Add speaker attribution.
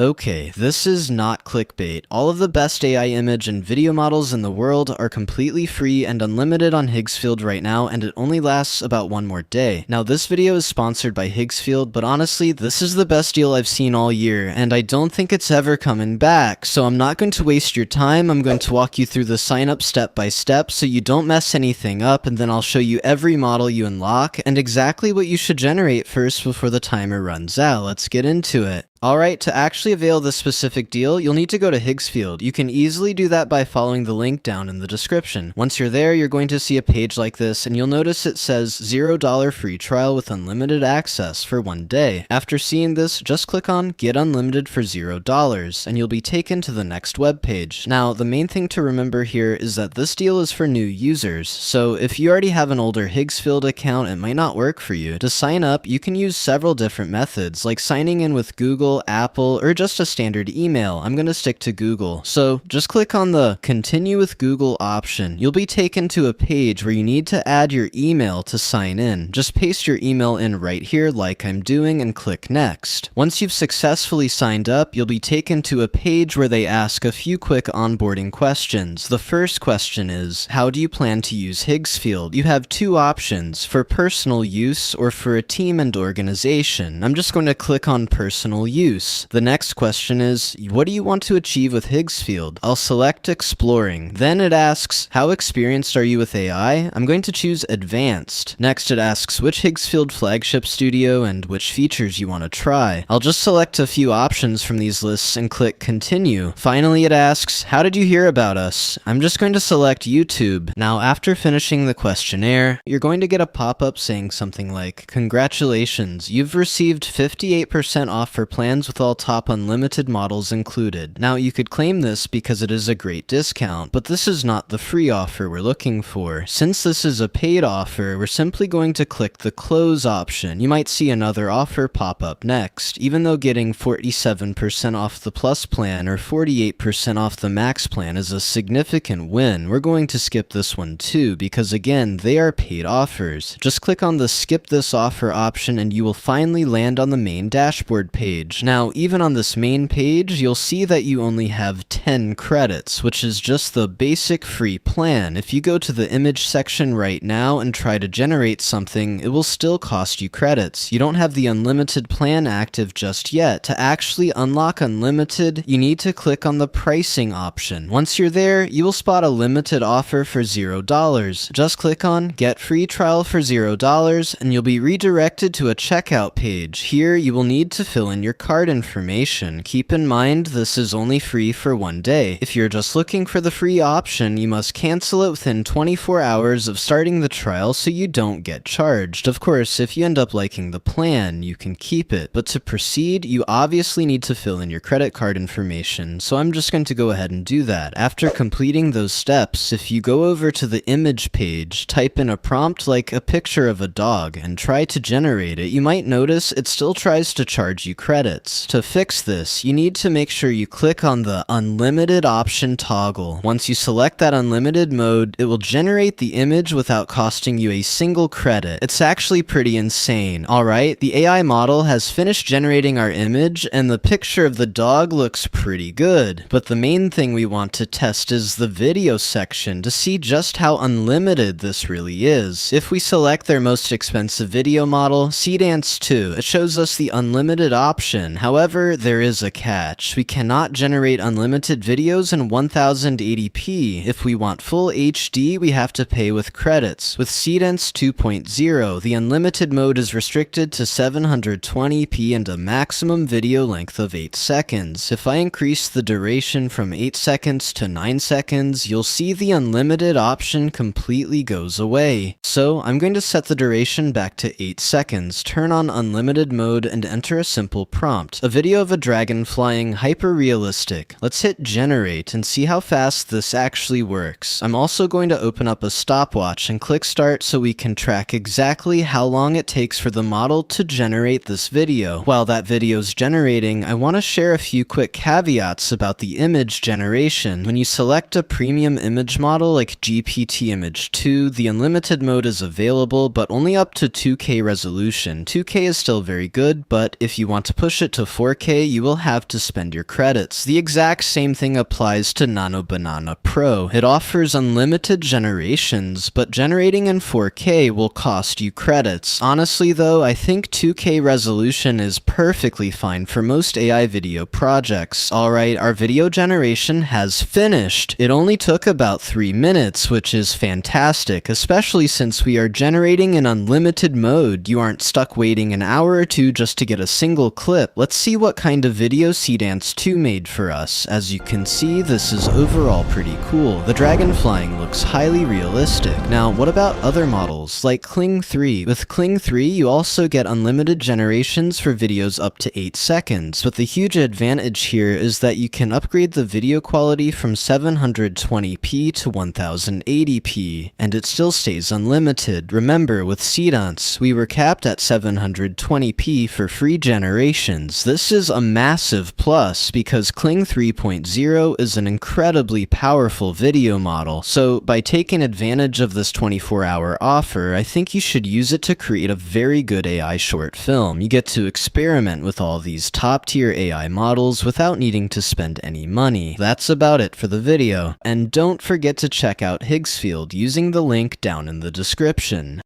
Speaker 1: Okay, this is not clickbait. All of the best AI image and video models in the world are completely free and unlimited on Higgsfield right now, and it only lasts about one more day. Now, this video is sponsored by Higgsfield, but honestly, this is the best deal I've seen all year, and I don't think it's ever coming back. So I'm not going to waste your time. I'm going to walk you through the sign up step by step so you don't mess anything up, and then I'll show you every model you unlock and exactly what you should generate first before the timer runs out. Let's get into it. Alright, to actually avail this specific deal, you'll need to go to Higgsfield. You can easily do that by following the link down in the description. Once you're there, you're going to see a page like this, and you'll notice it says $0 free trial with unlimited access for 1 day. After seeing this, just click on Get Unlimited for $0, and you'll be taken to the next web page. Now, the main thing to remember here is that this deal is for new users, so if you already have an older Higgsfield account, it might not work for you. To sign up, you can use several different methods, like signing in with Google, Apple, or just a standard email. I'm going to stick to Google. So just click on the Continue with Google option. You'll be taken to a page where you need to add your email to sign in. Just paste your email in right here like I'm doing and click Next. Once you've successfully signed up, you'll be taken to a page where they ask a few quick onboarding questions. The first question is, how do you plan to use Higgsfield? You have two options, for personal use or for a team and organization. I'm just going to click on personal use. The next question is, what do you want to achieve with Higgsfield? I'll select exploring. Then it asks, how experienced are you with AI? I'm going to choose advanced. Next it asks which Higgsfield flagship studio and which features you want to try. I'll just select a few options from these lists and click continue. Finally it asks, how did you hear about us? I'm just going to select YouTube. Now after finishing the questionnaire, you're going to get a pop-up saying something like, congratulations, you've received 58% off for plans with all top unlimited models included. Now you could claim this because it is a great discount, but this is not the free offer we're looking for. Since this is a paid offer, we're simply going to click the close option. You might see another offer pop up next. Even though getting 47% off the plus plan or 48% off the max plan is a significant win, we're going to skip this one too, because again, they are paid offers. Just click on the skip this offer option and you will finally land on the main dashboard page. Now, even on this main page, you'll see that you only have 10 credits, which is just the basic free plan. If you go to the image section right now and try to generate something, it will still cost you credits. You don't have the unlimited plan active just yet. To actually unlock unlimited, you need to click on the pricing option. Once you're there, you will spot a limited offer for $0. Just click on Get Free Trial for $0 and you'll be redirected to a checkout page. Here, you will need to fill in your card information. Keep in mind this is only free for 1 day. If you're just looking for the free option, you must cancel it within 24 hours of starting the trial so you don't get charged. Of course, if you end up liking the plan, you can keep it. But to proceed, you obviously need to fill in your credit card information, so I'm just going to go ahead and do that. After completing those steps, if you go over to the image page, type in a prompt like a picture of a dog and try to generate it, you might notice it still tries to charge you credits. To fix this, you need to make sure you click on the unlimited option toggle. Once you select that unlimited mode, it will generate the image without costing you a single credit. It's actually pretty insane. Alright, the AI model has finished generating our image and the picture of the dog looks pretty good. But the main thing we want to test is the video section to see just how unlimited this really is. If we select their most expensive video model, Dance 2, it shows us the unlimited option. However, there is a catch. We cannot generate unlimited videos in 1080p. If we want full HD, we have to pay with credits. With Dance 2.0, the unlimited mode is restricted to 720p and a maximum video length of 8 seconds. If I increase the duration from 8 seconds to 9 seconds, you'll see the unlimited option completely goes away. So I'm going to set the duration back to 8 seconds, turn on unlimited mode, and enter a simple prompt. A video of a dragon flying hyper-realistic. Let's hit generate and see how fast this actually works. I'm also going to open up a stopwatch and click start so we can track exactly how long it takes for the model to generate this video. While that video's generating, I want to share a few quick caveats about the image generation. When you select a premium image model like GPT Image 2, the unlimited mode is available, but only up to 2K resolution. 2K is still very good, but if you want to push push it to 4K, you will have to spend your credits. The exact same thing applies to Nano Banana Pro. It offers unlimited generations, but generating in 4K will cost you credits. Honestly though, I think 2K resolution is perfectly fine for most AI video projects. Alright, our video generation has finished. It only took about 3 minutes, which is fantastic, especially since we are generating in unlimited mode. You aren't stuck waiting an hour or two just to get a single clip. Let's see what kind of video Seedance 2 made for us. As you can see, this is overall pretty cool. The dragon flying looks highly realistic. Now, what about other models, like Kling 3? With Kling 3, you also get unlimited generations for videos up to 8 seconds, but the huge advantage here is that you can upgrade the video quality from 720p to 1080p, and it still stays unlimited. Remember, with Seedance, we were capped at 720p for free generations. This is a massive plus because Kling 3.0 is an incredibly powerful video model, so by taking advantage of this 24-hour offer, I think you should use it to create a very good AI short film. You get to experiment with all these top-tier AI models without needing to spend any money. That's about it for the video, and don't forget to check out Higgsfield using the link down in the description.